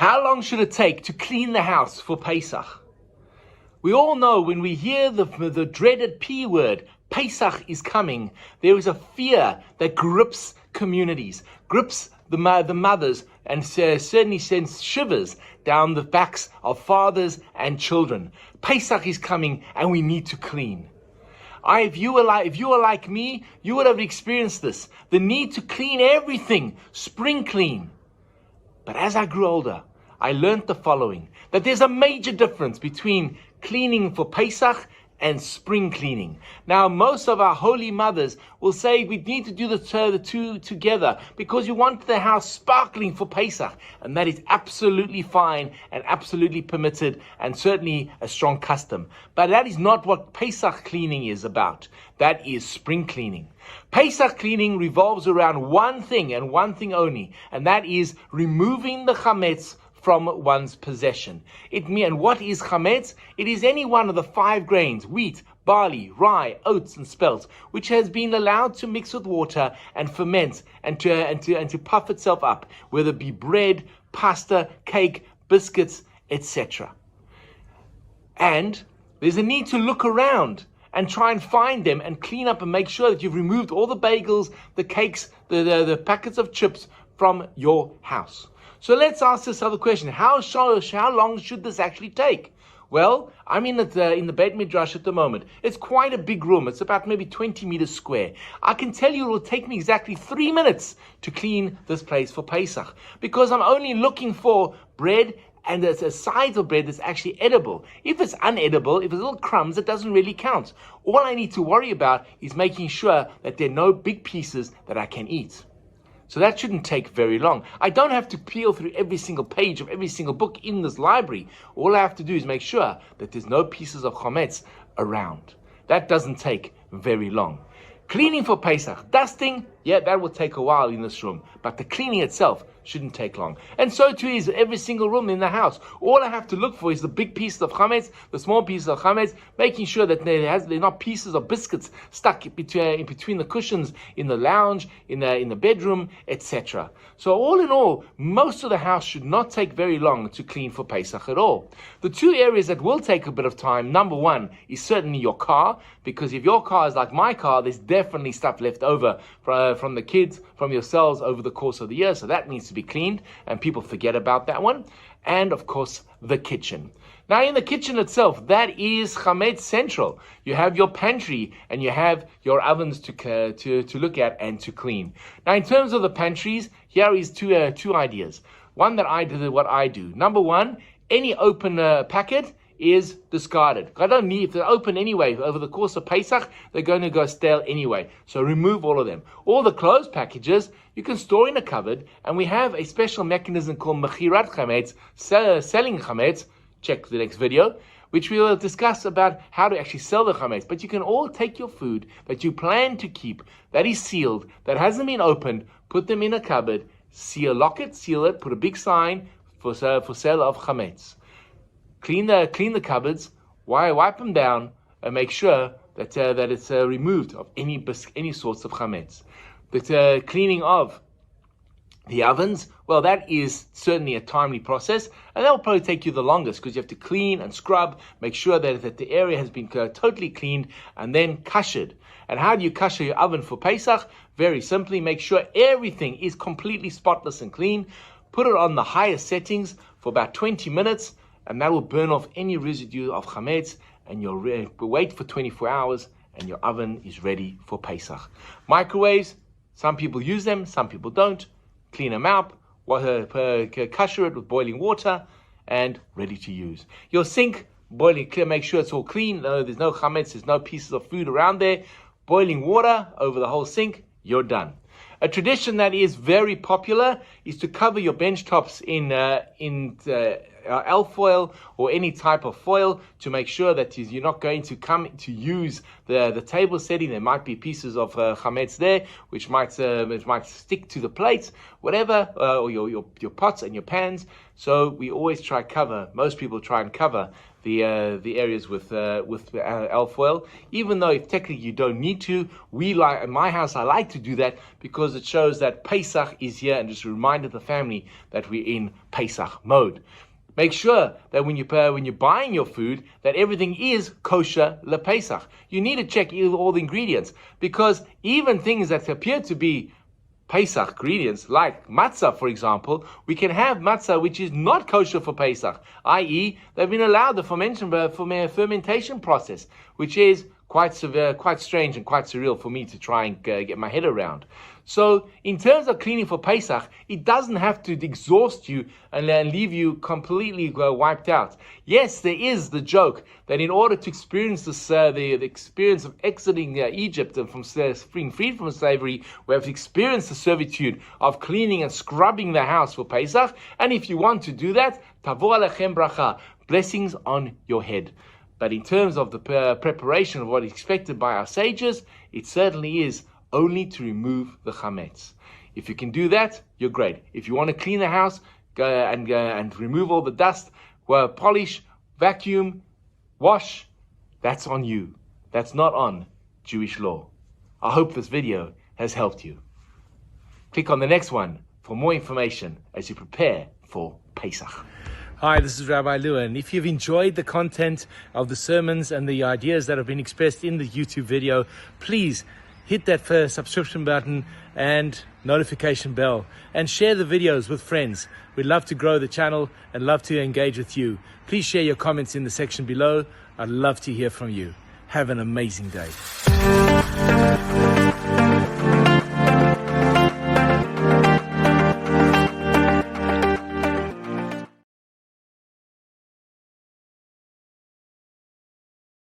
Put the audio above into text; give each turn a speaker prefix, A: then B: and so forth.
A: How long should it take to clean the house for Pesach? We all know when we hear the dreaded P word, Pesach is coming, there is a fear that grips communities, grips the mothers, and certainly sends shivers down the backs of fathers and children. Pesach is coming and we need to clean. If you were like me, you would have experienced this, the need to clean everything, spring clean. But as I grew older, I learned the following, that there's a major difference between cleaning for Pesach and spring cleaning. Now, most of our holy mothers will say we need to do the two together because you want the house sparkling for Pesach, and that is absolutely fine and absolutely permitted and certainly a strong custom. But that is not what Pesach cleaning is about. That is spring cleaning. Pesach cleaning revolves around one thing and one thing only, and that is removing the chametz from one's possession. And what is chametz? It is any one of the 5 grains, wheat, barley, rye, oats, and spelt, which has been allowed to mix with water and ferment and to puff itself up, whether it be bread, pasta, cake, biscuits, etc. And there's a need to look around and try and find them and clean up and make sure that you've removed all the bagels, the cakes, the packets of chips from your house. So let's ask this other question. How long should this actually take? Well, I'm in the Beit Midrash at the moment. It's quite a big room. It's about maybe 20 meters square. I can tell you it will take me exactly 3 minutes to clean this place for Pesach, because I'm only looking for bread and there's a side of bread that's actually edible. If it's unedible, if it's little crumbs, it doesn't really count. All I need to worry about is making sure that there are no big pieces that I can eat. So that shouldn't take very long. I don't have to peel through every single page of every single book in this library. All I have to do is make sure that there's no pieces of chametz around. That doesn't take very long. Cleaning for Pesach, dusting, yeah, that will take a while in this room. But the cleaning itself shouldn't take long. And so too is every single room in the house. All I have to look for is the big pieces of chametz, the small pieces of chametz, making sure that they're not pieces of biscuits stuck in between the cushions in the lounge, in the bedroom, etc. So all in all, most of the house should not take very long to clean for Pesach at all. The 2 areas that will take a bit of time, number 1 is certainly your car, because if your car is like my car, there's definitely stuff left over from the kids, from yourselves over the course of the year, so that needs to be cleaned, and people forget about that one. And of course, the kitchen. Now, in the kitchen itself, that is chametz central. You have your pantry and you have your ovens to look at and to clean. Now, in terms of the pantries, here is two ideas. One that I did, what I do. Number 1, any open packet is discarded. I don't need, if they're open anyway, over the course of Pesach, they're going to go stale anyway. So remove all of them. All the closed packages, you can store in a cupboard, and we have a special mechanism called mechirat chametz, selling chametz. Check the next video, which we will discuss about how to actually sell the chametz. But you can all take your food that you plan to keep, that is sealed, that hasn't been opened, put them in a cupboard, lock it, seal it, put a big sign for sale of chametz. Clean the cupboards, wipe them down, and make sure that it's removed of any sorts of chametz. The cleaning of the ovens, well, that is certainly a timely process, and that will probably take you the longest because you have to clean and scrub, make sure that the area has been totally cleaned, and then kashered. And how do you kasher your oven for Pesach? Very simply, make sure everything is completely spotless and clean. Put it on the highest settings for about 20 minutes, and that will burn off any residue of chametz, and you'll wait for 24 hours, and your oven is ready for Pesach. Microwaves, some people use them, some people don't. Clean them out, kasher it with boiling water, and ready to use. Your sink, boiling clear, make sure it's all clean. There's no chametz, there's no pieces of food around there. Boiling water over the whole sink, you're done. A tradition that is very popular is to cover your bench tops in alfoil or any type of foil to make sure that you're not going to come to use the table setting. There might be pieces of chametz there which might stick to the plates, whatever, or your pots and your pans. So we always try most people try and cover the areas with alfoil, even though if technically you don't need to. In my house, I like to do that because it shows that Pesach is here and just reminded the family that we're in Pesach mode. Make sure that when you're buying your food, that everything is kosher lePesach. You need to check all the ingredients, because even things that appear to be Pesach ingredients, like matzah, for example, we can have matzah which is not kosher for Pesach, i.e., they've been allowed the fermentation process, which is quite severe, quite strange, and quite surreal for me to try and get my head around. So, in terms of cleaning for Pesach, it doesn't have to exhaust you and leave you completely wiped out. Yes, there is the joke that in order to experience this, the experience of exiting Egypt and from being freed from slavery, we have to experience the servitude of cleaning and scrubbing the house for Pesach. And if you want to do that, tavo alechem bracha, blessings on your head. But in terms of the preparation of what is expected by our sages, it certainly is only to remove the chametz. If you can do that, you're great. If you want to clean the house, go and remove all the dust, polish, vacuum, wash, that's on you. That's not on Jewish law. I hope this video has helped you. Click on the next one for more information as you prepare for Pesach. Hi, this is Rabbi Lewin. If you've enjoyed the content of the sermons and the ideas that have been expressed in the YouTube video, please hit that first subscription button and notification bell, and share the videos with friends. We'd love to grow the channel and love to engage with you. Please share your comments in the section below. I'd love to hear from you. Have an amazing day.